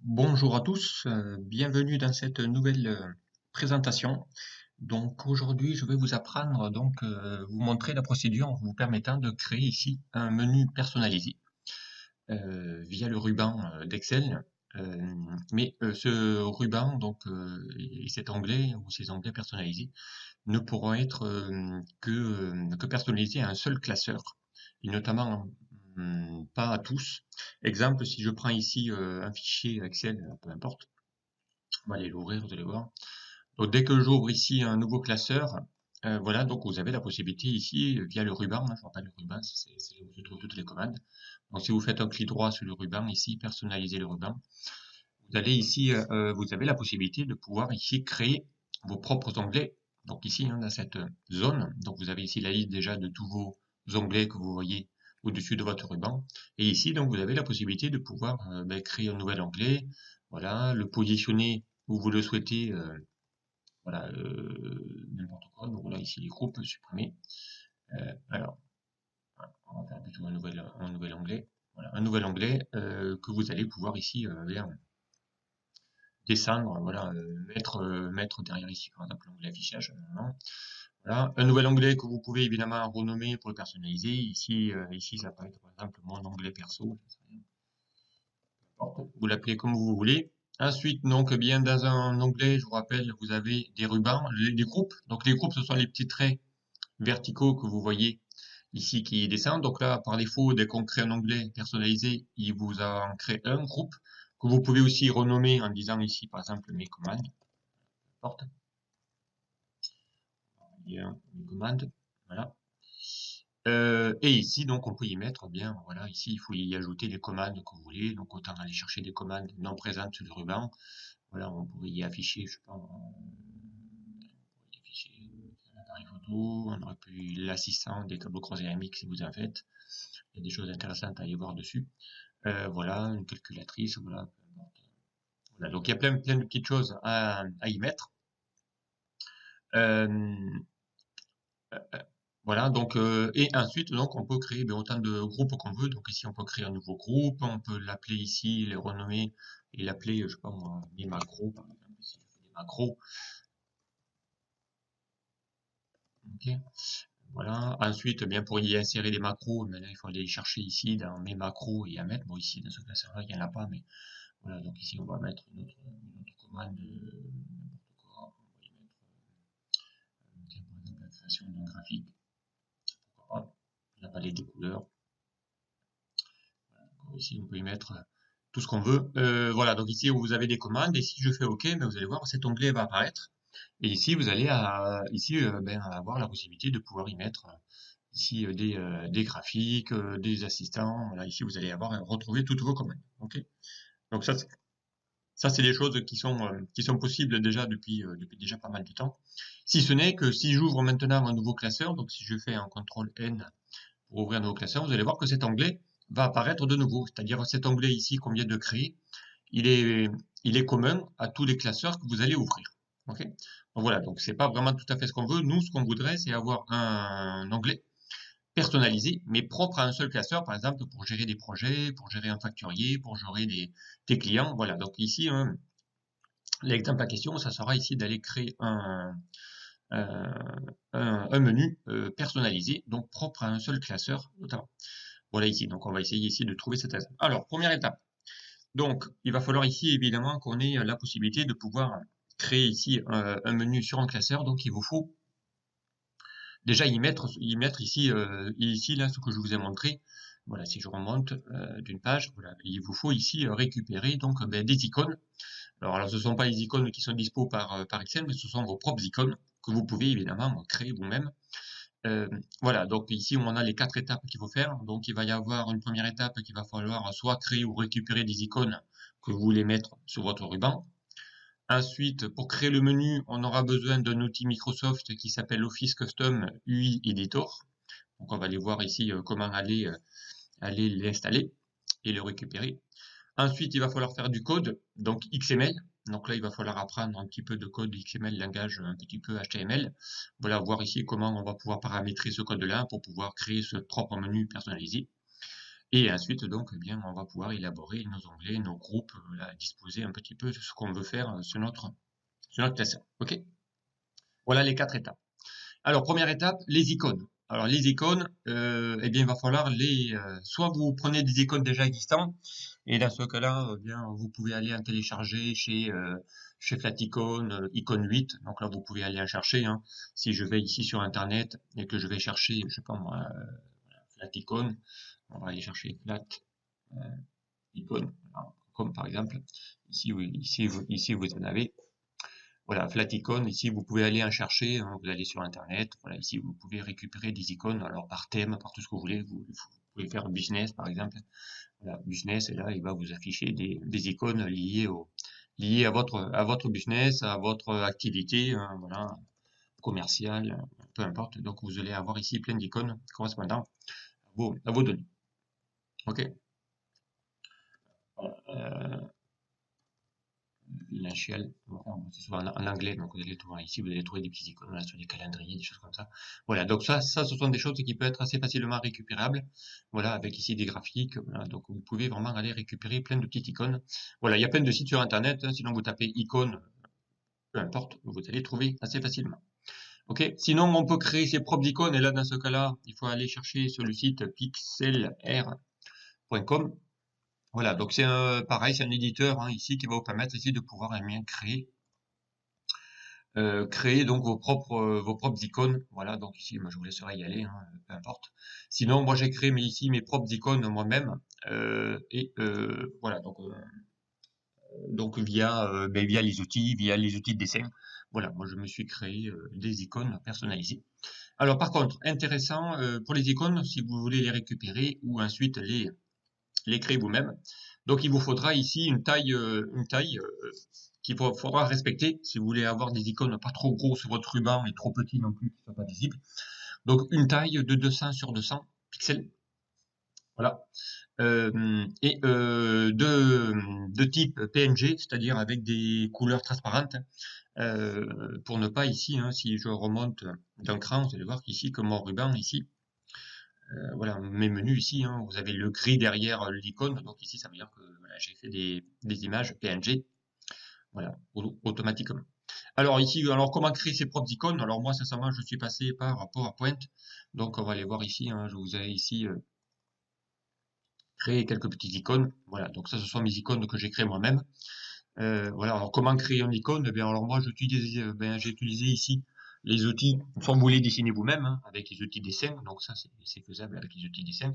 Bonjour à tous, bienvenue dans cette nouvelle présentation. Donc aujourd'hui, je vais vous apprendre vous montrer la procédure vous permettant de créer ici un menu personnalisé via le ruban d'Excel. Ce ruban et cet onglet ou ces onglets personnalisés ne pourront être que personnalisés à un seul classeur et notamment pas à tous. Exemple, si je prends ici un fichier Excel, peu importe, on va aller l'ouvrir, vous allez voir. Donc dès que j'ouvre ici un nouveau classeur, voilà, donc vous avez la possibilité ici via le ruban, hein, je rappelle le ruban, c'est où se trouvent toutes les commandes. Donc si vous faites un clic droit sur le ruban ici, personnaliser le ruban, vous allez ici, vous avez la possibilité de pouvoir ici créer vos propres onglets. Donc ici, hein, dans cette zone, donc vous avez ici la liste déjà de tous vos onglets que vous voyez au-dessus de votre ruban. Et ici, donc vous avez la possibilité de pouvoir créer un nouvel onglet, voilà, le positionner où vous le souhaitez, voilà, n'importe quoi. Donc voilà, ici les groupes supprimés. Alors, on va faire plutôt un nouvel onglet. Voilà, un nouvel onglet que vous allez pouvoir ici descendre, voilà, mettre derrière ici, par exemple, l'onglet affichage. Voilà. Un nouvel onglet que vous pouvez évidemment renommer pour le personnaliser. Ici, ça peut être par exemple mon onglet perso. Vous l'appelez comme vous voulez. Ensuite, donc, bien dans un onglet, je vous rappelle, vous avez des rubans, des groupes. Donc, les groupes, ce sont les petits traits verticaux que vous voyez ici qui descendent. Donc là, par défaut, dès qu'on crée un onglet personnalisé, il vous en crée un groupe que vous pouvez aussi renommer en disant ici, par exemple, mes commandes. Porte. Il y a une commande. Voilà. Et ici, donc, on peut y mettre bien, voilà, ici, il faut y ajouter les commandes que vous voulez. Donc, autant aller chercher des commandes non présentes sur le ruban. Voilà, on pourrait y afficher, je sais pas, y afficher l'appareil photo, on aurait pu l'assistant des tableaux croisés AMX si vous en faites. Il y a des choses intéressantes à aller voir dessus. Voilà, une calculatrice, voilà, peu importe. Voilà, donc il y a plein de petites choses à y mettre. Euh, Voilà, et ensuite donc on peut créer autant de groupes qu'on veut. Donc ici on peut créer un nouveau groupe, on peut l'appeler ici, les renommer et l'appeler, je sais pas moi, mes macros par exemple. Ici je fais des macros. Ok. Voilà. Ensuite, bien pour y insérer des macros, maintenant il faut aller les chercher ici dans mes macros et à mettre. Bon ici dans ce classeur-là il n'y en a pas, mais voilà. Donc ici on va mettre une autre commande, n'importe quoi. On va y mettre tiens, par exemple la création d'un graphique. Pourquoi pas. La palette des couleurs. Ici, on peut y mettre tout ce qu'on veut. Voilà, donc ici, vous avez des commandes, et si je fais OK, ben, vous allez voir, cet onglet va apparaître. Et ici, vous allez avoir la possibilité de pouvoir y mettre ici des graphiques, des assistants. Voilà, ici, vous allez retrouver toutes vos commandes. OK. Donc ça, c'est des choses qui sont possibles déjà depuis déjà pas mal de temps. Si ce n'est que si j'ouvre maintenant un nouveau classeur, donc si je fais un CTRL N pour ouvrir un nouveau classeur, vous allez voir que cet onglet va apparaître de nouveau. C'est-à-dire cet onglet ici qu'on vient de créer, il est, il est commun à tous les classeurs que vous allez ouvrir. Ok. Donc voilà, donc c'est pas vraiment tout à fait ce qu'on veut. Nous, ce qu'on voudrait, c'est avoir un onglet personnalisé, mais propre à un seul classeur, par exemple, pour gérer des projets, pour gérer un facturier, pour gérer des clients. Voilà, donc ici, hein, l'exemple à question, ça sera ici d'aller créer un menu personnalisé, donc propre à un seul classeur, notamment. Voilà ici, donc on va essayer ici de trouver cette exemple. Alors, première étape. Donc, il va falloir ici, évidemment, qu'on ait la possibilité de pouvoir créer ici un menu sur un classeur. Donc, il vous faut déjà y mettre ici, là, ce que je vous ai montré. Voilà, si je remonte d'une page, voilà, il vous faut ici récupérer donc des icônes. Alors, ce ne sont pas les icônes qui sont dispo par Excel, mais ce sont vos propres icônes que vous pouvez évidemment créer vous-même. Voilà, donc ici on a les 4 étapes qu'il faut faire. Donc il va y avoir une première étape qu'il va falloir soit créer ou récupérer des icônes que vous voulez mettre sur votre ruban. Ensuite, pour créer le menu, on aura besoin d'un outil Microsoft qui s'appelle Office Custom UI Editor. Donc on va aller voir ici comment aller l'installer et le récupérer. Ensuite, il va falloir faire du code, donc XML. Donc là, il va falloir apprendre un petit peu de code XML, langage un petit peu HTML. Voilà, voir ici comment on va pouvoir paramétrer ce code-là pour pouvoir créer ce propre menu personnalisé. Et ensuite, donc, eh bien, on va pouvoir élaborer nos onglets, nos groupes, disposer un petit peu de ce qu'on veut faire sur notre classeur. OK? Voilà les 4 étapes. Alors, première étape, les icônes. Alors, les icônes, eh bien, il va falloir soit vous prenez des icônes déjà existantes, et dans ce cas-là, eh bien, vous pouvez aller en télécharger chez Flaticone, icône 8. Donc là, vous pouvez aller en chercher, hein. Si je vais ici sur Internet et que je vais chercher, je sais pas moi, Flaticone, on va aller chercher Flat, euh, icône, voilà, comme par exemple, ici, vous en avez. Voilà, flat icône, ici vous pouvez aller en chercher, hein, vous allez sur internet, voilà, ici vous pouvez récupérer des icônes, alors par thème, par tout ce que vous voulez, vous pouvez faire business par exemple, voilà, business, et là il va vous afficher des icônes liées à votre business, à votre activité, hein, voilà, commerciale, peu importe, donc vous allez avoir ici plein d'icônes correspondant à vos données. Ok. Euh, L'initial, c'est souvent en anglais, donc vous allez trouver ici, vous allez trouver des petits icônes là, sur des calendriers, des choses comme ça. Voilà, donc ça, ce sont des choses qui peuvent être assez facilement récupérables. Voilà, avec ici des graphiques. Voilà, donc vous pouvez vraiment aller récupérer plein de petites icônes. Voilà, il y a plein de sites sur Internet, hein, sinon vous tapez icône, peu importe, vous allez trouver assez facilement. Ok, sinon on peut créer ses propres icônes, et là dans ce cas-là, il faut aller chercher sur le site pixelr.com. Voilà, donc c'est pareil, c'est un éditeur, hein, ici qui va vous permettre ici de pouvoir bien créer donc vos propres icônes. Voilà, donc ici, moi je vous laisserai y aller, hein, peu importe. Sinon, moi j'ai créé ici mes propres icônes moi-même, voilà, donc via via les outils de dessin. Voilà, moi je me suis créé des icônes personnalisées. Alors par contre, intéressant pour les icônes, si vous voulez les récupérer ou ensuite les créer vous-même. Donc il vous faudra ici une taille qu'il faudra respecter si vous voulez avoir des icônes pas trop gros sur votre ruban et trop petits non plus qui ne soient pas visibles. Donc une taille de 200 sur 200 pixels. Voilà. De type PNG, c'est-à-dire avec des couleurs transparentes, pour ne pas ici, hein, si je remonte d'un cran, vous allez voir qu'ici, comme mon ruban ici, voilà, mes menus ici, hein, vous avez le gris derrière l'icône, donc ici ça veut dire que voilà, j'ai fait des images PNG, voilà, automatiquement. Alors ici, alors comment créer ses propres icônes? Alors moi, sincèrement, je suis passé par PowerPoint, donc on va aller voir ici, hein, je vous ai ici créé quelques petites icônes, voilà, donc ça ce sont mes icônes que j'ai créées moi-même. Voilà, alors comment créer une icône? Eh bien, alors moi j'ai utilisé ici les outils, soit vous les dessinez vous-même, hein, avec les outils dessin, donc ça c'est faisable avec les outils dessin.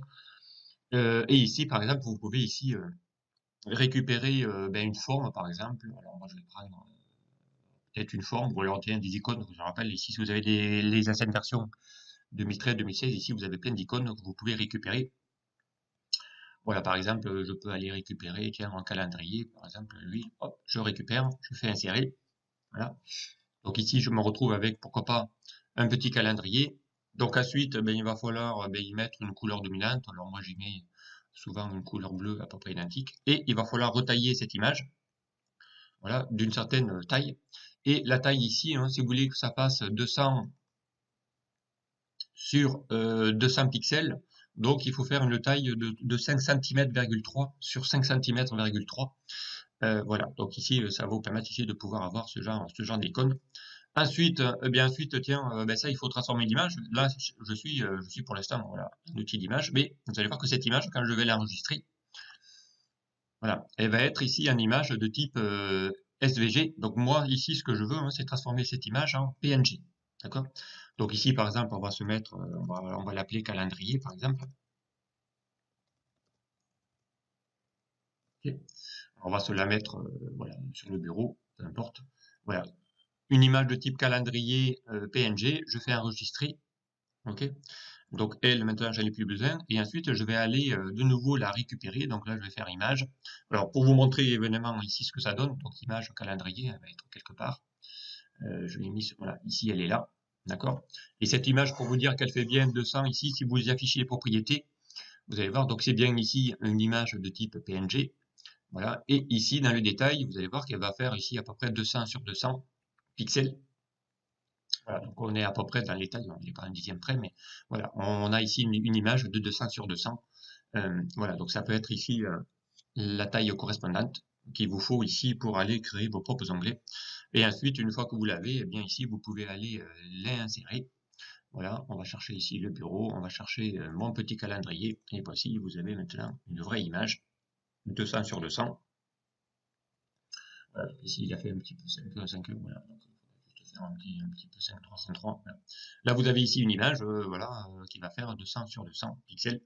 Et ici, par exemple, vous pouvez ici récupérer une forme, par exemple. Alors moi, je vais prendre peut-être une forme, ou alors tiens, des icônes. Je vous rappelle, ici, si vous avez les anciennes versions 2013-2016, ici, vous avez plein d'icônes que vous pouvez récupérer. Voilà, par exemple, je peux aller récupérer, tiens, un calendrier, par exemple, lui, hop, je récupère, je fais insérer. Voilà. Donc ici, je me retrouve avec, pourquoi pas, un petit calendrier. Donc ensuite, il va falloir y mettre une couleur dominante. Alors moi, j'y mets souvent une couleur bleue à peu près identique. Et il va falloir retailler cette image, voilà, d'une certaine taille. Et la taille ici, hein, si vous voulez que ça fasse 200 sur 200 pixels, donc il faut faire une taille de 5 cm,3 sur 5 cm,3. Voilà, donc ici, ça va vous permettre ici de pouvoir avoir ce genre d'icône. Ensuite, ensuite, tiens, ça, il faut transformer l'image. Là, je suis pour l'instant, voilà, un outil d'image, mais vous allez voir que cette image, quand je vais l'enregistrer, voilà, elle va être ici une image de type SVG. Donc moi, ici, ce que je veux, hein, c'est transformer cette image en PNG. D'accord? Donc ici, par exemple, on va se mettre, on va l'appeler calendrier, par exemple. Ok. On va se la mettre, voilà, sur le bureau, peu importe. Voilà, une image de type calendrier PNG. Je fais enregistrer. Ok? Donc elle, maintenant, j'en ai plus besoin. Et ensuite, je vais aller de nouveau la récupérer. Donc là, je vais faire image. Alors, pour vous montrer évidemment ici ce que ça donne, donc image calendrier, elle va être quelque part. Je l'ai mis, voilà, ici, elle est là. D'accord? Et cette image, pour vous dire qu'elle fait bien 200 ici, si vous y affichez les propriétés, vous allez voir, donc c'est bien ici une image de type PNG. Voilà. Et ici, dans le détail, vous allez voir qu'elle va faire ici à peu près 200 sur 200 pixels. Voilà, donc on est à peu près dans les tailles, on n'est pas un dixième près, mais voilà, on a ici une image de 200 sur 200 Voilà, donc ça peut être ici la taille correspondante qu'il vous faut ici pour aller créer vos propres onglets. Et ensuite, une fois que vous l'avez, eh bien ici, vous pouvez aller l'insérer. Voilà, on va chercher ici le bureau, on va chercher mon petit calendrier, et voici, vous avez maintenant une vraie image, 200 sur 200. Voilà, ici, il a fait un petit peu 5, voilà, donc il faudra juste faire un petit peu 5, 3, 5, 3. Voilà. Là, vous avez ici une image, voilà, qui va faire 200 sur 200 pixels.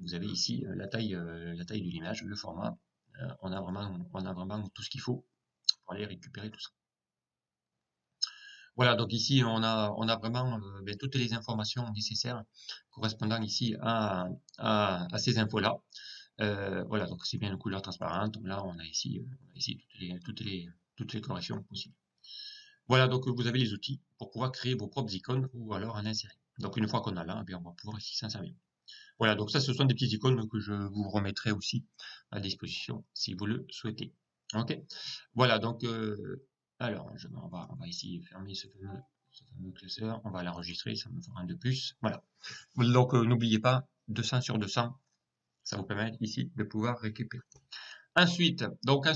Vous avez ici la taille de l'image, le format. On a vraiment tout ce qu'il faut pour aller récupérer tout ça. Voilà, donc ici on a vraiment toutes les informations nécessaires correspondant ici à ces infos-là. Voilà, donc c'est bien une couleur transparente. Là, on a ici toutes les corrections possibles. Voilà, donc vous avez les outils pour pouvoir créer vos propres icônes ou alors en insérer. Donc une fois qu'on a là, eh bien, on va pouvoir ici s'en servir. Voilà, donc ça, ce sont des petites icônes que je vous remettrai aussi à disposition si vous le souhaitez. Ok. Voilà, donc alors on va ici fermer ce fameux classeur. On va l'enregistrer, ça me fera un de plus. Voilà. Donc n'oubliez pas 200 sur 200, ça vous permet ici de pouvoir récupérer. Ensuite, donc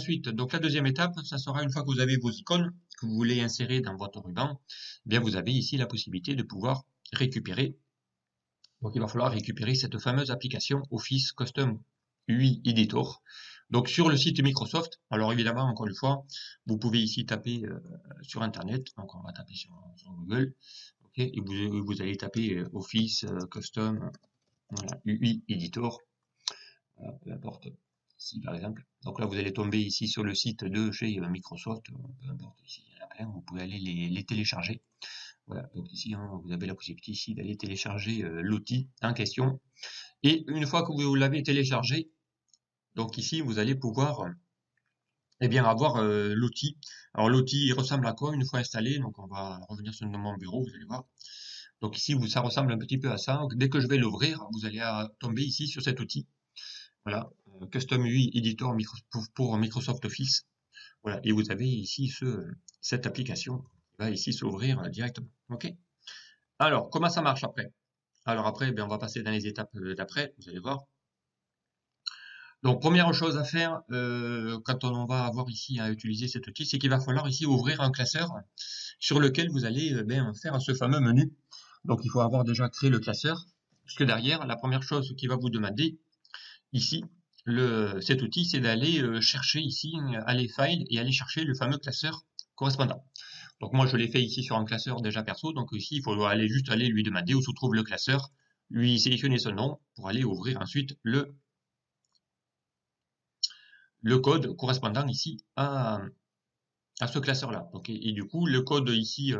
la deuxième étape, ça sera une fois que vous avez vos icônes que vous voulez insérer dans votre ruban, eh bien vous avez ici la possibilité de pouvoir récupérer. Donc il va falloir récupérer cette fameuse application Office Custom UI Editor. Donc sur le site Microsoft, alors évidemment, encore une fois, vous pouvez ici taper sur Internet, donc on va taper sur Google, okay, et vous allez taper Office Custom voilà, UI Editor, voilà, peu importe, ici par exemple. Donc là, vous allez tomber ici sur le site de chez Microsoft, peu importe, ici il y en a plein, vous pouvez aller les télécharger. Voilà, donc ici, hein, vous avez la possibilité ici d'aller télécharger l'outil en question. Et une fois que vous l'avez téléchargé, donc ici, vous allez pouvoir eh bien, avoir l'outil. Alors l'outil ressemble à quoi une fois installé? Donc on va revenir sur mon bureau, vous allez voir. Donc ici, ça ressemble un petit peu à ça. Donc, dès que je vais l'ouvrir, vous allez tomber ici sur cet outil. Voilà, Custom UI Editor pour Microsoft Office. Voilà, et vous avez ici cette application qui va ici s'ouvrir directement. Ok. Alors, comment ça marche après? Alors après, on va passer dans les étapes d'après, vous allez voir. Donc, première chose à faire, quand on va avoir ici à utiliser cet outil, c'est qu'il va falloir ici ouvrir un classeur sur lequel vous allez faire ce fameux menu. Donc, il faut avoir déjà créé le classeur, puisque derrière, la première chose qui va vous demander ici, cet outil, c'est d'aller chercher ici, aller file et aller chercher le fameux classeur correspondant. Donc moi, je l'ai fait ici sur un classeur déjà perso. Donc ici, il faut juste aller lui demander où se trouve le classeur, lui sélectionner son nom pour aller ouvrir ensuite le code correspondant ici à ce classeur-là. Okay. Et du coup, le code ici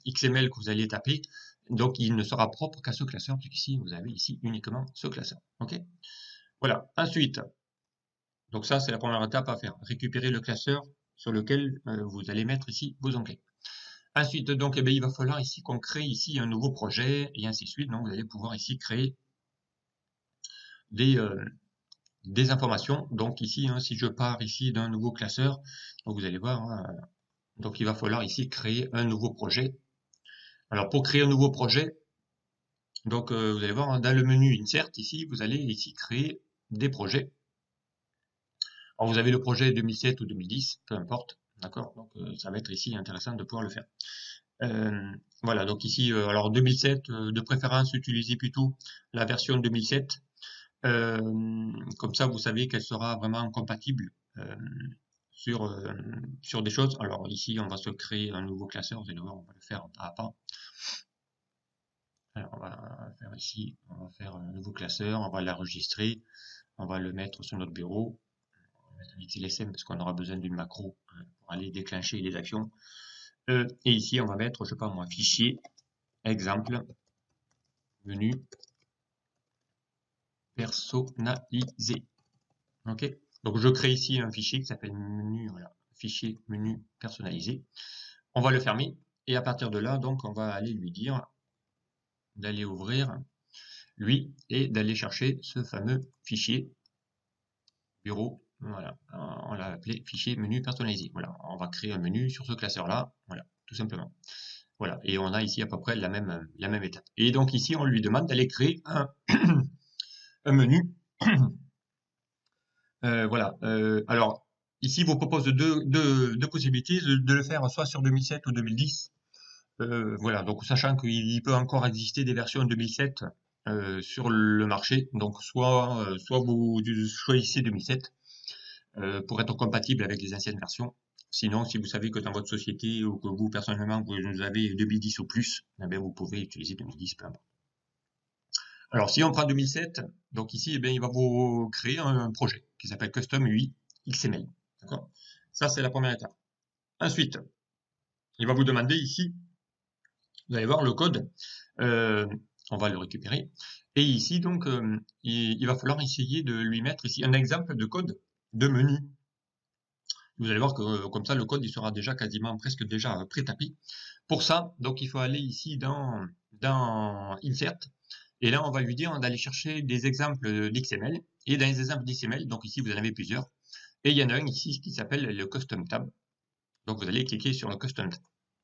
XML que vous allez taper, donc il ne sera propre qu'à ce classeur, puisqu'ici, vous avez ici uniquement ce classeur. Okay. Voilà. Ensuite, donc ça, c'est la première étape à faire. Récupérer le classeur sur lequel vous allez mettre ici vos onglets. Ensuite, donc, il va falloir ici qu'on crée ici un nouveau projet et ainsi de suite. Donc, vous allez pouvoir ici créer des informations. Donc ici, hein, si je pars ici d'un nouveau classeur, donc vous allez voir, hein, donc il va falloir ici créer un nouveau projet. Alors pour créer un nouveau projet, donc vous allez voir, hein, dans le menu Insert, ici, vous allez ici créer des projets. Alors vous avez le projet 2007 ou 2010, peu importe, d'accord. Donc ça va être ici intéressant de pouvoir le faire. Voilà, donc ici, alors 2007, de préférence, utilisez plutôt la version 2007. Comme ça, vous savez qu'elle sera vraiment compatible sur des choses. Alors ici, on va se créer un nouveau classeur. Vous allez voir, on va le faire pas à pas. Alors, on va faire ici, on va faire un nouveau classeur, on va l'enregistrer, on va le mettre sur notre bureau. On va mettre un XLSM parce qu'on aura besoin d'une macro pour aller déclencher les actions. Et ici, on va mettre, je sais pas moi, fichier, exemple, menu, personnalisé. Ok. Donc je crée ici un fichier qui s'appelle menu, voilà, fichier menu personnalisé. On va le fermer et à partir de là, donc on va aller lui dire d'aller ouvrir lui et d'aller chercher ce fameux fichier bureau. Voilà, on l'a appelé fichier menu personnalisé. Voilà, on va créer un menu sur ce classeur là. Voilà, tout simplement. Voilà, et on a ici à peu près la même étape. Et donc ici, on lui demande d'aller créer un menu. Voilà. Alors, ici, il vous propose deux possibilités de le faire soit sur 2007 ou 2010. Voilà, donc sachant qu'il peut encore exister des versions 2007 sur le marché, donc soit vous choisissez 2007 pour être compatible avec les anciennes versions. Sinon, si vous savez que dans votre société ou que vous personnellement vous avez 2010 ou plus, eh bien, vous pouvez utiliser 2010, peu importe. Alors, si on prend 2007, donc ici, eh bien, il va vous créer un projet qui s'appelle Custom UI XML. D'accord? Ça, c'est la première étape. Ensuite, il va vous demander ici, vous allez voir le code, euh, on va le récupérer. Et ici, donc, il va falloir essayer de lui mettre ici un exemple de code de menu. Vous allez voir que comme ça, le code il sera déjà quasiment presque déjà pré-tapis. Pour ça, donc il faut aller ici dans Insert. Et là, on va lui dire d'aller chercher des exemples d'XML. Et dans les exemples d'XML, donc ici, vous en avez plusieurs. Et il y en a un ici qui s'appelle le Custom Tab. Donc vous allez cliquer sur le Custom Tab.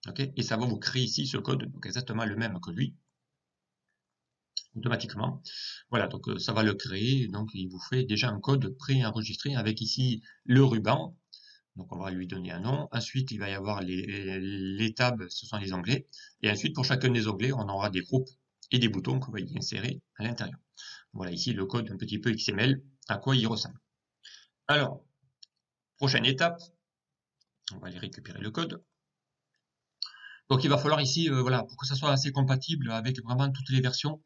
Okay, et ça va vous créer ici ce code, donc exactement le même que lui, automatiquement. Voilà, donc ça va le créer. Donc il vous fait déjà un code pré-enregistré avec ici le ruban. Donc on va lui donner un nom. Ensuite, il va y avoir les tabs, ce sont les onglets. Et ensuite, pour chacun des onglets, on aura des groupes et des boutons qu'on va y insérer à l'intérieur. Voilà ici le code un petit peu XML, à quoi il ressemble. Alors, prochaine étape, on va aller récupérer le code. Donc il va falloir ici, voilà, pour que ça soit assez compatible avec vraiment toutes les versions.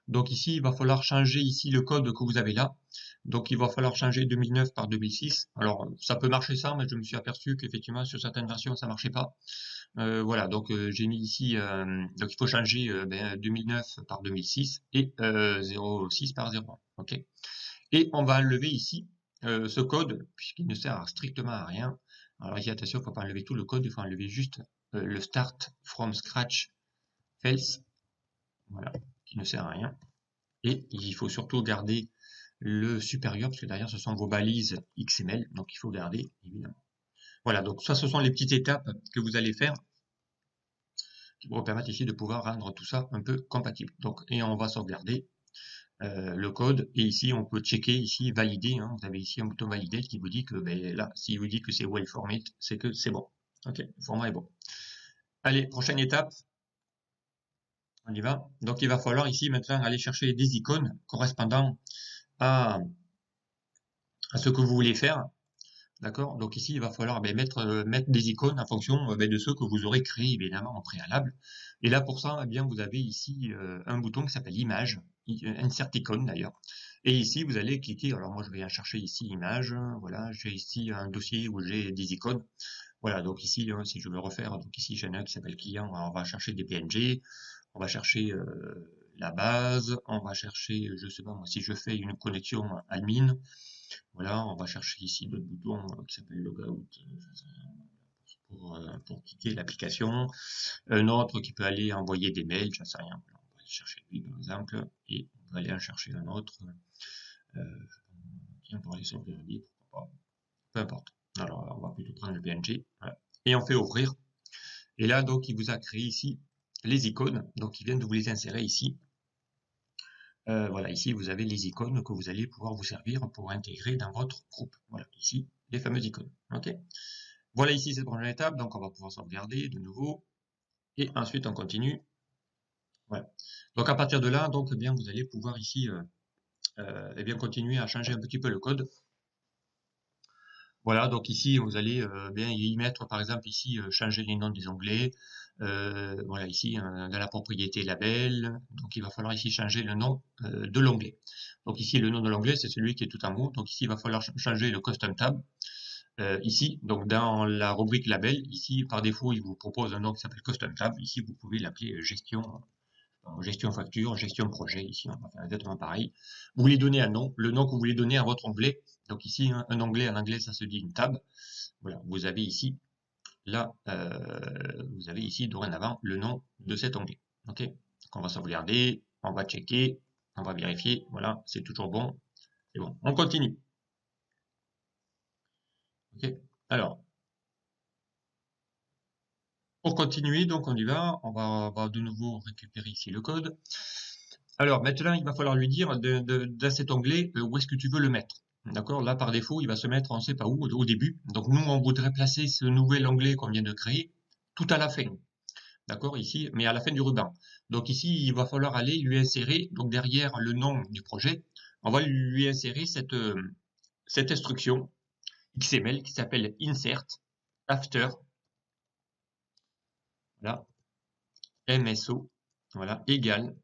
Donc ici, il va falloir changer ici le code que vous avez là. Donc il va falloir changer 2009 par 2006. Alors ça peut marcher ça, mais je me suis aperçu qu'effectivement sur certaines versions ça marchait pas. Voilà, donc j'ai mis ici, donc il faut changer 2009 par 2006 et 06 par 01. Ok. Et on va enlever ici ce code puisqu'il ne sert strictement à rien. Alors ici attention, il ne faut pas enlever tout le code, il faut enlever juste le start from scratch else, voilà, qui ne sert à rien. Et il faut surtout garder le supérieur parce que derrière ce sont vos balises XML, donc il faut garder évidemment. Voilà, donc ça ce sont les petites étapes que vous allez faire qui vont permettre ici de pouvoir rendre tout ça un peu compatible. Donc, et on va sauvegarder le code et ici on peut checker ici valider. Hein, vous avez ici un bouton valider qui vous dit que ben, là, s'il vous dit que c'est well format, c'est que c'est bon. Ok, le format est bon. Allez, prochaine étape. On y va. Donc il va falloir ici maintenant aller chercher des icônes correspondant à ce que vous voulez faire. D'accord? Donc ici, il va falloir mettre des icônes en fonction de ceux que vous aurez créés évidemment en préalable. Et là, pour ça, vous avez ici un bouton qui s'appelle Image, Insert Icône d'ailleurs. Et ici, vous allez cliquer. Alors moi, je vais chercher ici Image. Voilà, j'ai ici un dossier où j'ai des icônes. Voilà, donc ici, si je veux refaire, donc ici, j'en ai un qui s'appelle Client. Alors, on va chercher des PNG. On va chercher la base. On va chercher, je sais pas moi, si je fais une connexion admin. Voilà, on va chercher ici d'autres boutons qui s'appellent Logout pour quitter l'application. Un autre qui peut aller envoyer des mails, j'en sais rien. Voilà, on va aller chercher lui par exemple, et on va aller en chercher un autre. Euh, tiens, pour aller sauvegarder, pourquoi pas. Peu importe. Alors, on va plutôt prendre le PNG. Voilà. Et on fait ouvrir. Et là, donc, il vous a créé ici les icônes. Donc, il vient de vous les insérer ici. Voilà, ici vous avez les icônes que vous allez pouvoir vous servir pour intégrer dans votre groupe. Voilà, ici, les fameuses icônes. Ok. Voilà ici cette première étape, donc on va pouvoir sauvegarder de nouveau. Et ensuite on continue. Voilà. Donc à partir de là, donc vous allez pouvoir ici continuer à changer un petit peu le code. Voilà, donc ici vous allez y mettre par exemple ici changer les noms des onglets. Voilà ici dans la propriété label, donc il va falloir ici changer le nom de l'onglet. Donc ici le nom de l'onglet c'est celui qui est tout en haut, donc ici il va falloir changer le custom tab. Ici, donc dans la rubrique label, ici par défaut il vous propose un nom qui s'appelle custom tab. Ici vous pouvez l'appeler gestion facture, gestion projet. Ici on va faire exactement pareil. Vous voulez donner un nom, le nom que vous voulez donner à votre onglet. Donc ici un onglet en anglais ça se dit une tab. Voilà, vous avez ici là, vous avez ici dorénavant le nom de cet onglet. Ok, donc on va sauvegarder, on va checker, on va vérifier. Voilà, c'est toujours bon. C'est bon. On continue. Ok, alors pour continuer, donc on y va. On va de nouveau récupérer ici le code. Alors maintenant, il va falloir lui dire dans cet onglet où est-ce que tu veux le mettre. D'accord? Là, par défaut, il va se mettre on ne sait pas où au début. Donc nous, on voudrait placer ce nouvel onglet qu'on vient de créer tout à la fin. D'accord? Ici, mais à la fin du ruban. Donc ici, il va falloir aller lui insérer, donc derrière le nom du projet, on va lui insérer cette instruction XML qui s'appelle insert after, voilà, MSO, voilà, égal,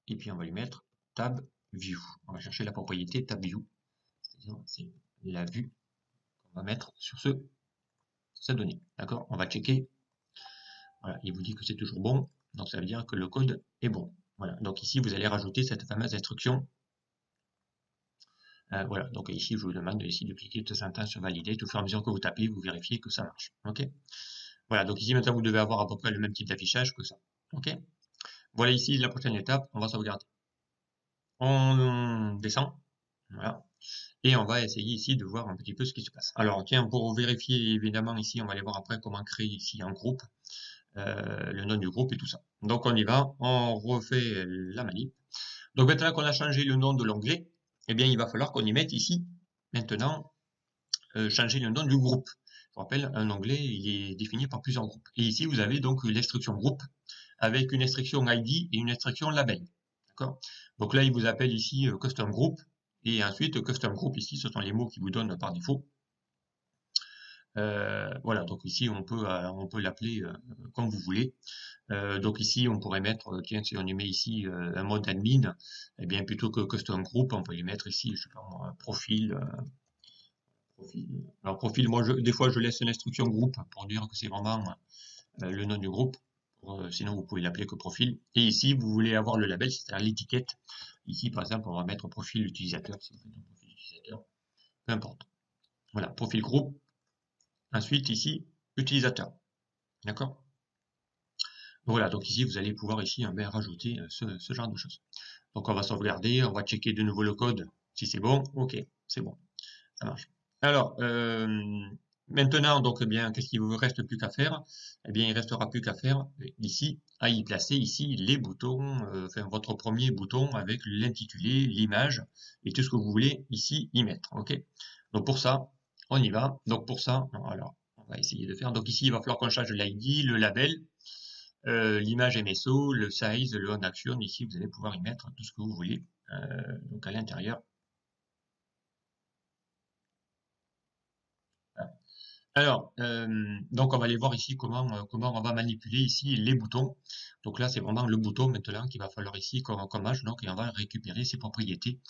et puis on va lui mettre tab view. On va chercher la propriété tab view, c'est-à-dire c'est la vue qu'on va mettre sur cette donnée. D'accord? On va checker. Voilà, il vous dit que c'est toujours bon, donc ça veut dire que le code est bon. Voilà, donc ici vous allez rajouter cette fameuse instruction. Voilà, donc ici je vous demande ici de cliquer de syntaxe sur valider. Tout au fur et à mesure que vous tapez, vous vérifiez que ça marche. Ok? Voilà, donc ici maintenant vous devez avoir à peu près le même type d'affichage que ça. Ok? Voilà ici la prochaine étape, on va sauvegarder. On descend, voilà, et on va essayer ici de voir un petit peu ce qui se passe. Alors tiens, pour vérifier évidemment ici, on va aller voir après comment créer ici un groupe, le nom du groupe et tout ça. Donc on y va, on refait la manip. Donc maintenant qu'on a changé le nom de l'onglet, eh bien il va falloir qu'on y mette ici maintenant changer le nom du groupe. Je vous rappelle, un onglet il est défini par plusieurs groupes. Et ici vous avez donc l'instruction groupe avec une instruction ID et une instruction label. D'accord? Donc là il vous appelle ici custom group et ensuite custom group ici ce sont les mots qui vous donnent par défaut. Voilà, donc ici on peut l'appeler comme vous voulez. Donc ici on pourrait mettre, tiens, si on y met ici un mode admin, eh bien plutôt que custom group, on peut y mettre ici, je sais pas moi, profil. Alors profil, moi des fois je laisse une instruction groupe pour dire que c'est vraiment le nom du groupe. Sinon vous pouvez l'appeler que profil. Et ici vous voulez avoir le label, c'est-à-dire l'étiquette. Ici par exemple on va mettre profil utilisateur, si vous faites un profil utilisateur, peu importe. Voilà, profil groupe. Ensuite ici utilisateur. D'accord? Voilà, donc ici vous allez pouvoir ici rajouter ce genre de choses. Donc on va sauvegarder, on va checker de nouveau le code si c'est bon. Ok, c'est bon, ça marche. Alors maintenant donc eh bien qu'est-ce qu'il vous reste plus qu'à faire? Eh bien il restera plus qu'à faire ici à y placer ici les boutons, enfin votre premier bouton avec l'intitulé, l'image et tout ce que vous voulez ici y mettre. Ok. Donc pour ça on y va. Donc pour ça alors on va essayer de faire. Donc ici il va falloir qu'on change l'ID, le label. L'image MSO, le size, le on action, ici vous allez pouvoir y mettre tout ce que vous voulez donc à l'intérieur. Alors, donc on va aller voir ici comment on va manipuler ici les boutons. Donc là c'est vraiment le bouton maintenant qu'il va falloir ici qu'on mâche, donc et on va récupérer ses propriétés.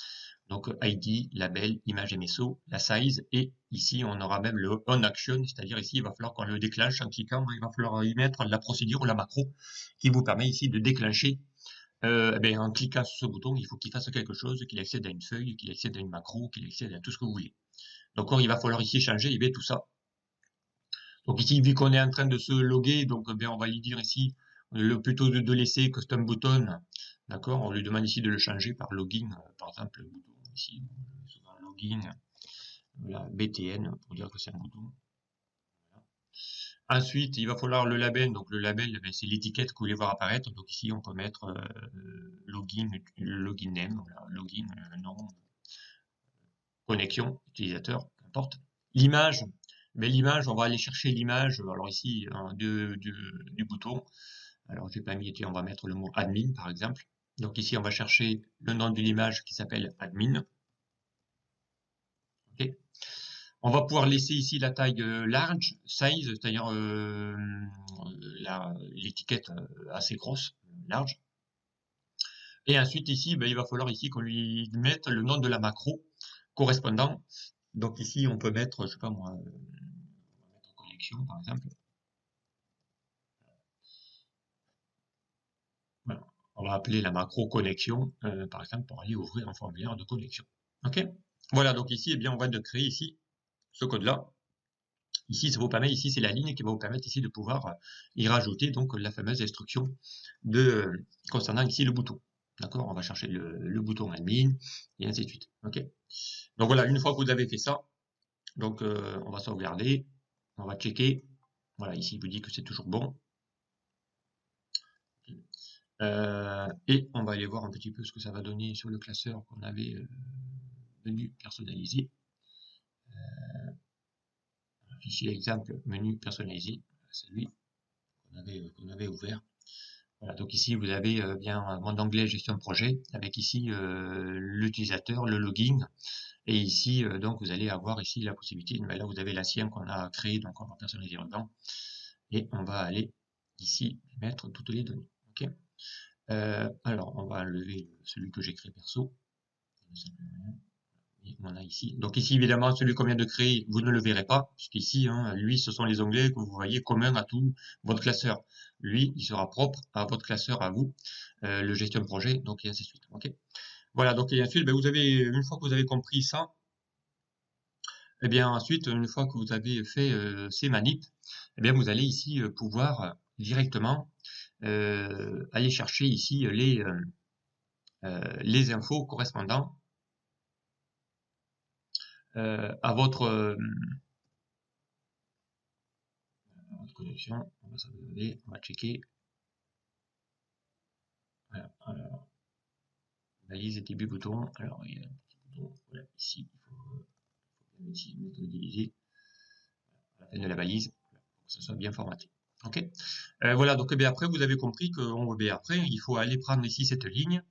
Donc ID, label, image MSO, la size et ici on aura même le on action, c'est-à-dire ici il va falloir qu'on le déclenche en cliquant, il va falloir y mettre la procédure ou la macro qui vous permet ici de déclencher. En cliquant sur ce bouton, il faut qu'il fasse quelque chose, qu'il accède à une feuille, qu'il accède à une macro, qu'il accède à tout ce que vous voulez. Donc il va falloir ici changer tout ça. Donc ici, vu qu'on est en train de se loguer, donc on va lui dire ici plutôt de laisser custom button, d'accord. On lui demande ici de le changer par login, par exemple le bouton ici, souvent login, voilà, BTN pour dire que c'est un bouton. Ensuite, il va falloir le label. Donc le label, c'est l'étiquette que vous voulez voir apparaître. Donc ici, on peut mettre login, login name, voilà, login, nom, connexion, utilisateur, qu'importe. L'image, l'image, on va aller chercher l'image. Alors ici, du bouton. Alors j'ai pas mis, on va mettre le mot admin par exemple. Donc ici, on va chercher le nom de l'image qui s'appelle admin. Okay. On va pouvoir laisser ici la taille large, size, c'est-à-dire l'étiquette assez grosse, large. Et ensuite ici, il va falloir ici qu'on lui mette le nom de la macro correspondant. Donc ici, on peut mettre, je sais pas moi, on va mettre connexion par exemple. Voilà. On va appeler la macro connexion, par exemple, pour aller ouvrir un formulaire de connexion. Ok. Voilà. Donc ici, eh bien, on va de créer ici ce code-là. Ici, ça vous permet, ici, c'est la ligne qui va vous permettre ici de pouvoir y rajouter donc la fameuse instruction concernant ici le bouton. D'accord? On va chercher le bouton admin et ainsi de suite. Ok? Donc voilà, une fois que vous avez fait ça, donc on va sauvegarder, on va checker. Voilà, ici il vous dit que c'est toujours bon. Et on va aller voir un petit peu ce que ça va donner sur le classeur qu'on avait menu personnalisé. Fichier exemple menu personnalisé, c'est lui qu'on avait ouvert. Voilà, donc ici vous avez bien mon onglet gestion de projet avec ici l'utilisateur, le login, et ici donc vous allez avoir ici la possibilité, mais là vous avez la sienne qu'on a créée, donc on va personnaliser dedans, et on va aller ici mettre toutes les données. Ok. Alors on va enlever celui que j'ai créé perso. On a ici. Donc ici, évidemment, celui qu'on vient de créer, vous ne le verrez pas, puisqu'ici, hein, lui, ce sont les onglets que vous voyez communs à tout votre classeur. Lui, il sera propre à votre classeur, à vous, le gestion de projet, donc et ainsi de suite. Ok. Voilà, donc et ensuite, ben, vous avez, une fois que vous avez compris ça, eh bien ensuite, une fois que vous avez fait ces manips, eh bien vous allez ici pouvoir directement aller chercher ici les infos correspondant à votre connexion. On va sauvegarder, on va checker. Voilà, alors, balise et début bouton. Alors, il y a un petit bouton, voilà, ici, il faut bien ici mettre utiliser à la fin de la balise, pour que ce soit bien formaté. Ok. Voilà, donc eh bien, après, vous avez compris après, il faut aller prendre ici cette ligne,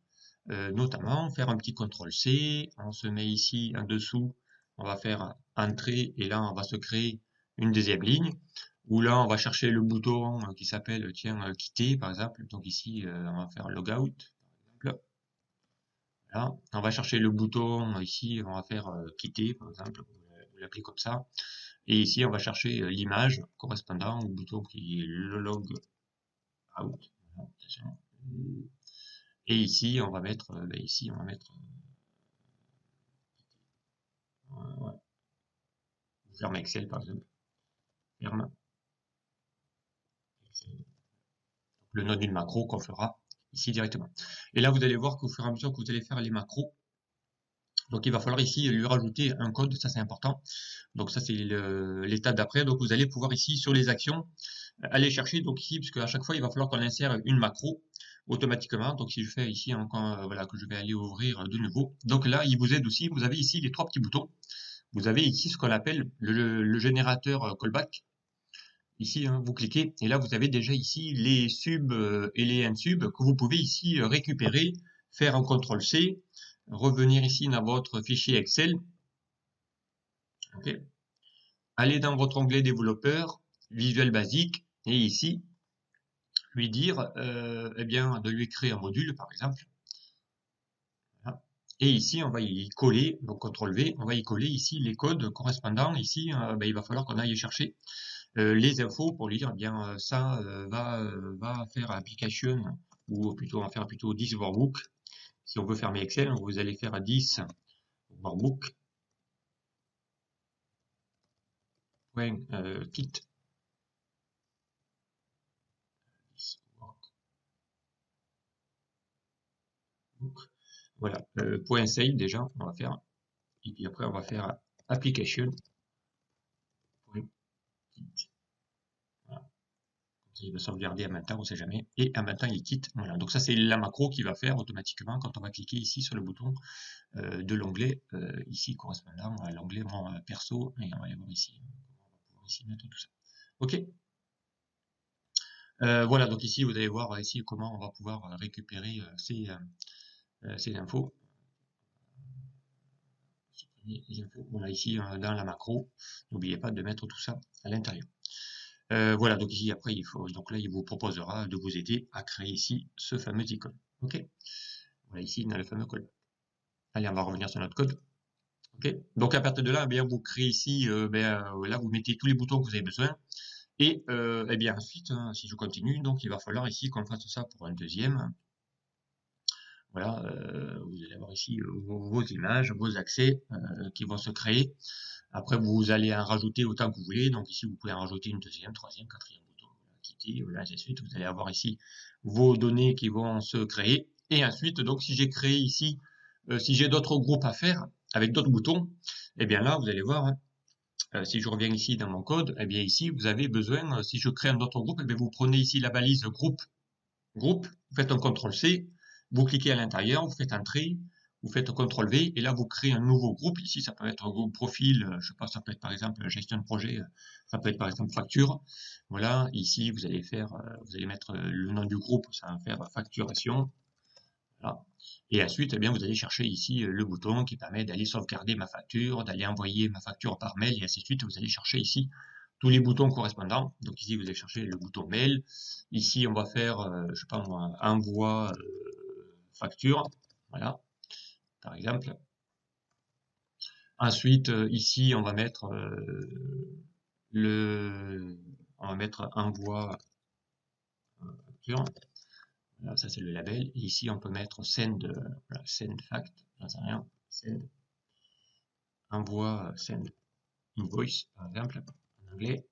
notamment faire un petit CTRL-C, on se met ici en dessous, on va faire entrée, et là, on va se créer une deuxième ligne, où là, on va chercher le bouton qui s'appelle, tiens, quitter, par exemple. Donc ici, on va faire logout, par exemple. Là, on va chercher le bouton, ici, on va faire quitter, par exemple, vous l'appelez comme ça. Et ici, on va chercher l'image correspondant au bouton qui est le log out. Voilà, et ici, on va mettre, ouais, ferme Excel, par exemple. Ferme Excel. Le nom d'une macro qu'on fera ici directement. Et là, vous allez voir qu'au fur et à mesure que vous allez faire les macros, donc il va falloir ici lui rajouter un code, ça c'est important. Donc ça c'est l'étape d'après. Donc vous allez pouvoir ici sur les actions aller chercher donc ici, puisque à chaque fois il va falloir qu'on insère une macro automatiquement. Donc si je fais ici encore voilà que je vais aller ouvrir de nouveau. Donc là il vous aide aussi. Vous avez ici les trois petits boutons. Vous avez ici ce qu'on appelle le générateur callback. Ici, hein, vous cliquez et là vous avez déjà ici les subs et les unsubs que vous pouvez ici récupérer, faire un CTRL-C, revenir ici dans votre fichier Excel. Okay. Allez dans votre onglet développeur, visuel basique, et ici, lui dire eh bien, de lui créer un module, par exemple. Voilà. Et ici, on va y coller, donc CTRL-V, on va y coller ici les codes correspondants. Ici, ben, il va falloir qu'on aille chercher les infos pour lui dire, eh bien, ça va faire application, ou plutôt, on va faire plutôt 10 workbook. Si on veut fermer Excel, vous allez faire 10 workbook. Kit. Voilà, point save déjà, on va faire. Et puis après, on va faire application. Voilà. Il va sauvegarder en même temps, on ne sait jamais. Et en même temps, il quitte. Voilà. Donc ça, c'est la macro qui va faire automatiquement quand on va cliquer ici sur le bouton de l'onglet ici correspondant à l'onglet perso. Et on va aller voir ici. On va pouvoir ici mettre tout ça. Ok. Voilà. Donc ici, vous allez voir ici comment on va pouvoir récupérer ces infos. Les infos. Voilà ici dans la macro. N'oubliez pas de mettre tout ça à l'intérieur. Voilà, donc ici après donc là il vous proposera de vous aider à créer ici ce fameux icône. Ok. Voilà ici dans le fameux code. Allez, on va revenir sur notre code. Ok. Donc à partir de là, eh bien vous créez ici, là vous mettez tous les boutons que vous avez besoin. Et eh bien ensuite, hein, si je continue, donc il va falloir ici qu'on fasse ça pour un deuxième. Voilà, vous allez avoir ici vos images, vos accès qui vont se créer. Après, vous allez en rajouter autant que vous voulez. Donc ici, vous pouvez en rajouter une deuxième, troisième, quatrième bouton. Voilà, quitter, voilà, ainsi de suite. Vous allez avoir ici vos données qui vont se créer. Et ensuite, donc si j'ai créé ici, si j'ai d'autres groupes à faire avec d'autres boutons, eh bien là, vous allez voir, hein, si je reviens ici dans mon code, eh bien ici, vous avez besoin, si je crée un autre groupe, eh bien vous prenez ici la balise groupe, vous faites un CTRL-C, vous cliquez à l'intérieur, vous faites Entrée, vous faites CTRL-V, et là, vous créez un nouveau groupe. Ici, ça peut être un groupe profil, je sais pas, ça peut être par exemple gestion de projet, ça peut être par exemple facture. Voilà, ici, vous allez faire, vous allez mettre le nom du groupe, ça va faire facturation. Voilà. Et ensuite, eh bien, vous allez chercher ici le bouton qui permet d'aller sauvegarder ma facture, d'aller envoyer ma facture par mail, et ainsi de suite. Vous allez chercher ici tous les boutons correspondants. Donc ici, vous allez chercher le bouton mail. Ici, on va faire, je sais pas moi, envoi facture. Voilà, par exemple. Ensuite, ici, on va mettre envoi facture. Voilà, ça c'est le label. Et ici, on peut mettre send, voilà, send fact, j'en sais rien, send, envoi, send invoice, par exemple, en anglais.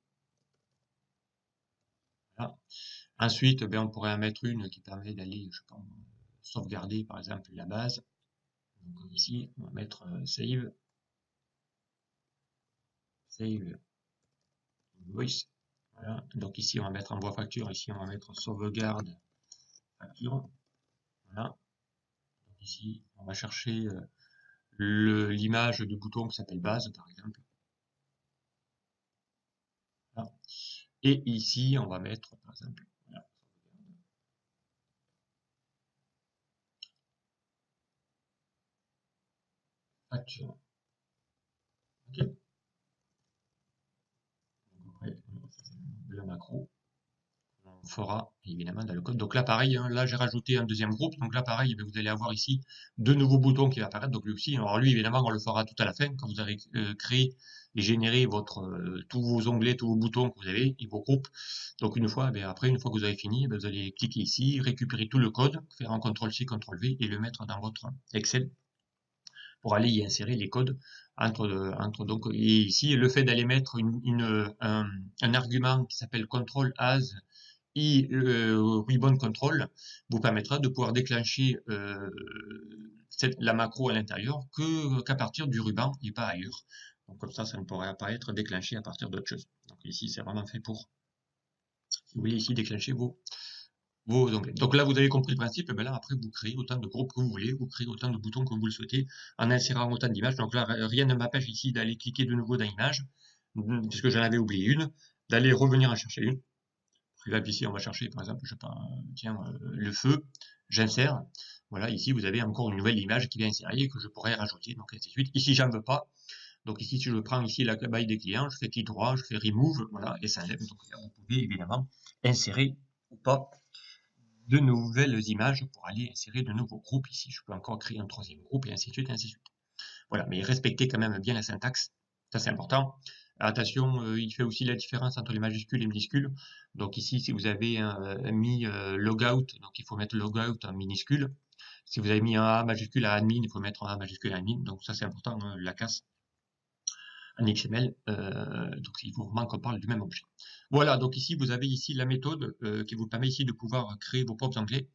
Voilà. Ensuite, ben, on pourrait en mettre une qui permet d'aller, je sais pas, sauvegarder, par exemple, la base. Donc ici, on va mettre save invoice. Voilà. Donc ici, on va mettre envoi facture. Ici, on va mettre sauvegarde facture. Voilà. Donc ici, on va chercher l'image du bouton qui s'appelle base, par exemple. Voilà. Et ici, on va mettre, par exemple, voilà, facture. Ok. Donc après, le macro. On fera évidemment dans le code. Donc là, pareil, hein, là j'ai rajouté un deuxième groupe. Donc là, pareil, vous allez avoir ici deux nouveaux boutons qui vont apparaître. Donc lui aussi, alors lui, évidemment, on le fera tout à la fin quand vous avez créé et généré tous vos onglets, tous vos boutons que vous avez et vos groupes. Donc une fois, après, une fois que vous avez fini, vous allez cliquer ici, récupérer tout le code, faire un CTRL-C, CTRL-V et le mettre dans votre Excel pour aller y insérer les codes donc, et ici, le fait d'aller mettre un argument qui s'appelle control as et ribbon control vous permettra de pouvoir déclencher la macro à l'intérieur qu'à partir du ruban et pas ailleurs. Donc comme ça ne pourrait pas être déclenché à partir d'autre chose. Donc ici, c'est vraiment fait pour, si vous voulez ici déclencher vos onglets. Donc là, vous avez compris le principe. Et bien là, après, vous créez autant de groupes que vous voulez, vous créez autant de boutons que vous le souhaitez, en insérant autant d'images. Donc là, rien ne m'empêche ici d'aller cliquer de nouveau dans l'image, puisque j'en avais oublié une, d'aller revenir en chercher une. Là, ici, on va chercher, par exemple, je sais pas, tiens, le feu, j'insère. Voilà, ici, vous avez encore une nouvelle image qui vient insérer que je pourrais rajouter, donc ainsi de suite. Ici, j'en veux pas. Donc ici, si je prends ici la baille des clients, je fais clic droit, je fais remove, voilà, et ça enlève. Donc là, vous pouvez évidemment insérer ou pas de nouvelles images pour aller insérer de nouveaux groupes. Ici, je peux encore créer un troisième groupe, et ainsi de suite, et ainsi de suite. Voilà, mais respectez quand même bien la syntaxe, ça c'est important. Attention, il fait aussi la différence entre les majuscules et les minuscules. Donc ici, si vous avez mis logout, donc il faut mettre logout en minuscule. Si vous avez mis un A majuscule à admin, il faut mettre un A majuscule à admin. Donc ça c'est important, hein, la casse en XML. Donc il faut vraiment qu'on parle du même objet. Voilà, donc ici vous avez ici la méthode qui vous permet ici de pouvoir créer vos propres onglets.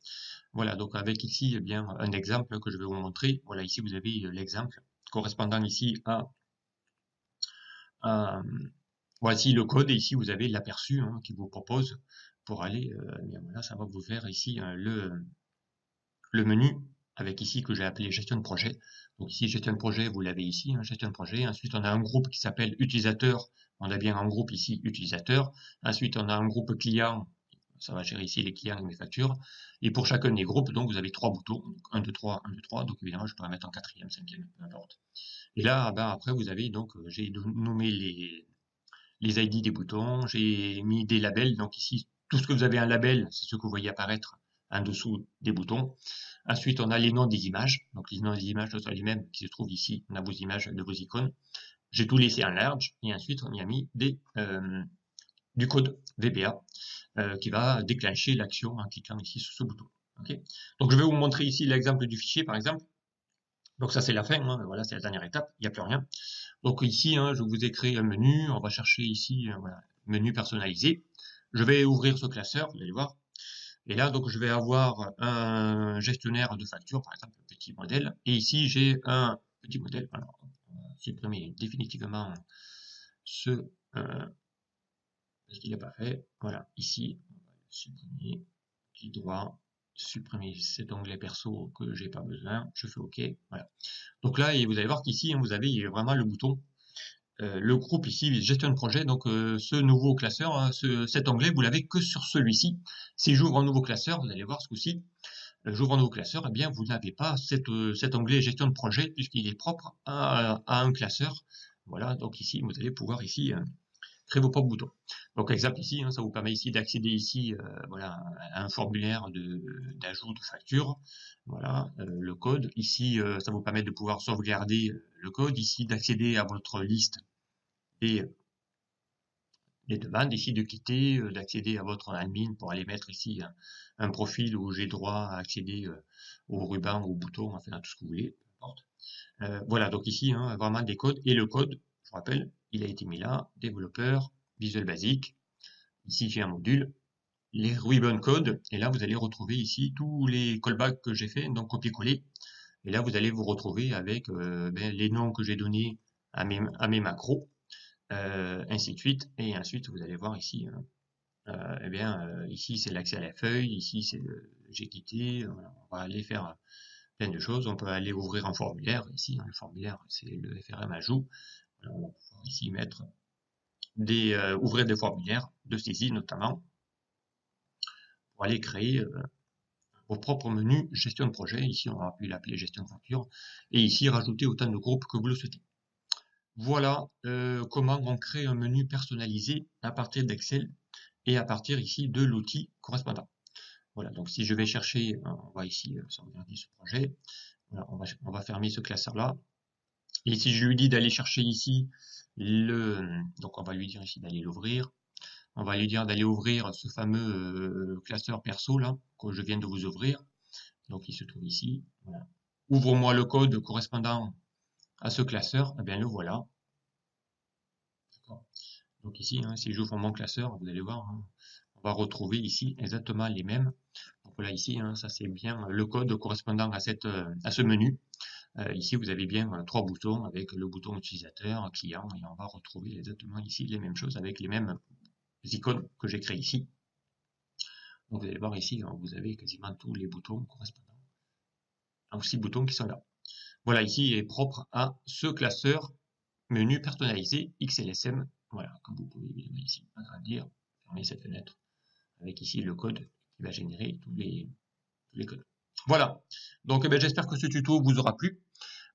Voilà, donc avec ici eh bien un exemple que je vais vous montrer. Voilà, ici vous avez l'exemple correspondant ici à voici le code et ici vous avez l'aperçu hein, qui vous propose pour aller, bien voilà, ça va vous faire ici le menu avec ici que j'ai appelé gestion de projet. Donc ici gestion de projet, vous l'avez ici, hein, gestion de projet. Ensuite on a un groupe qui s'appelle utilisateur. On a bien un groupe ici utilisateur. Ensuite on a un groupe client. Ça va gérer ici les clients et mes factures. Et pour chacun des groupes, donc vous avez trois boutons, donc 1, 2, 3, 1, 2, 3. Donc évidemment, je pourrais mettre en quatrième, cinquième, peu importe. Et là, ben, après, vous avez donc, j'ai nommé les ID des boutons, j'ai mis des labels. Donc ici, tout ce que vous avez un label, c'est ce que vous voyez apparaître en dessous des boutons. Ensuite, on a les noms des images. Donc les noms des images ce sont les mêmes qui se trouvent ici. On a vos images de vos icônes. J'ai tout laissé en large et ensuite on y a mis du code VBA qui va déclencher l'action en cliquant ici sur ce bouton. Okay. Donc je vais vous montrer ici l'exemple du fichier par exemple. Donc ça c'est la fin, hein, voilà, c'est la dernière étape, il n'y a plus rien. Donc ici, hein, je vous ai créé un menu, on va chercher ici, voilà, menu personnalisé. Je vais ouvrir ce classeur, vous allez voir. Et là, donc je vais avoir un gestionnaire de factures, par exemple, un petit modèle. Et ici, j'ai un petit modèle. Alors, on va supprimer définitivement ce qu'il n'est pas fait. Voilà, ici, on va le supprimer, clic droit, supprimer cet onglet perso que j'ai pas besoin, je fais OK, voilà. Donc là, et vous allez voir qu'ici, vous avez vraiment le bouton, le groupe ici, gestion de projet, donc ce nouveau classeur, hein, cet onglet, vous l'avez que sur celui-ci. Si j'ouvre un nouveau classeur, vous allez voir ce coup-ci, j'ouvre un nouveau classeur, eh bien vous n'avez pas cet onglet gestion de projet puisqu'il est propre à un classeur. Voilà, donc ici, vous allez pouvoir ici créer vos propres boutons. Donc exemple ici, ça vous permet ici d'accéder ici voilà, à un formulaire d'ajout de facture. Voilà, le code. Ici, ça vous permet de pouvoir sauvegarder le code. Ici, d'accéder à votre liste et les demandes. Ici, de quitter, d'accéder à votre admin pour aller mettre ici un profil où j'ai droit à accéder au ruban, au bouton, enfin à tout ce que vous voulez, peu importe. Voilà, donc ici, vraiment des codes. Et le code, je vous rappelle, il a été mis là, développeur, Visual Basic. Ici, j'ai un module, les ribbon code. Et là, vous allez retrouver ici tous les callbacks que j'ai fait, donc copier-coller. Et là, vous allez vous retrouver avec les noms que j'ai donnés à mes macros, ainsi de suite. Et ensuite, vous allez voir ici, ici, c'est l'accès à la feuille. Ici, c'est j'ai quitté. Voilà, on va aller faire plein de choses. On peut aller ouvrir un formulaire. Ici, le formulaire, c'est le FRM ajout. On va pouvoir ici mettre ouvrir des formulaires de saisie notamment pour aller créer vos propres menus gestion de projet. Ici, on va pu l'appeler gestion de facture et ici rajouter autant de groupes que vous le souhaitez. Voilà comment on crée un menu personnalisé à partir d'Excel et à partir ici de l'outil correspondant. Voilà, donc si je vais chercher, on va ici sauvegarder ce projet. Voilà, on va fermer ce classeur-là. Et si je lui dis d'aller chercher ici donc on va lui dire ici d'aller l'ouvrir. On va lui dire d'aller ouvrir ce fameux classeur perso là que je viens de vous ouvrir. Donc il se trouve ici. Voilà. Ouvre-moi le code correspondant à ce classeur. Eh bien le voilà. Donc ici, si j'ouvre mon classeur, vous allez voir, on va retrouver ici exactement les mêmes. Donc voilà, ici, ça c'est bien le code correspondant à ce menu. Ici, vous avez bien trois boutons avec le bouton utilisateur, client, et on va retrouver exactement ici les mêmes choses avec les mêmes icônes que j'ai créées ici. Donc vous allez voir ici, vous avez quasiment tous les boutons correspondants aux 6 boutons qui sont là. Voilà, ici est propre à ce classeur menu personnalisé XLSM. Voilà, comme vous pouvez évidemment ici agrandir, fermer cette fenêtre avec ici le code qui va générer tous les codes. Voilà, donc j'espère que ce tuto vous aura plu.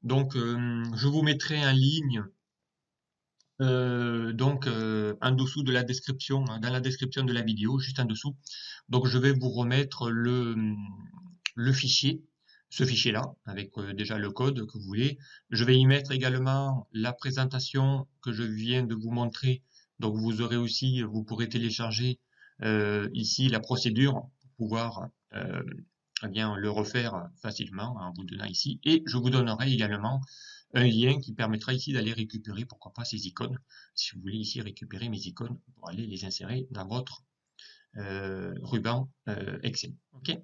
Donc je vous mettrai en ligne en dessous de la description, dans la description de la vidéo, juste en dessous. Donc je vais vous remettre le fichier, ce fichier-là, avec déjà le code que vous voulez. Je vais y mettre également la présentation que je viens de vous montrer. Donc vous aurez aussi, vous pourrez télécharger ici la procédure pour pouvoir bien le refaire facilement en vous donnant ici. Et je vous donnerai également un lien qui permettra ici d'aller récupérer, pourquoi pas, ces icônes. Si vous voulez ici récupérer mes icônes pour aller les insérer dans votre ruban Excel. Ok,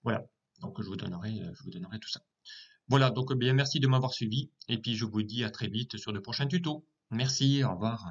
voilà. Donc je vous donnerai tout ça. Voilà. Donc bien merci de m'avoir suivi et puis je vous dis à très vite sur de prochains tutos. Merci. Au revoir.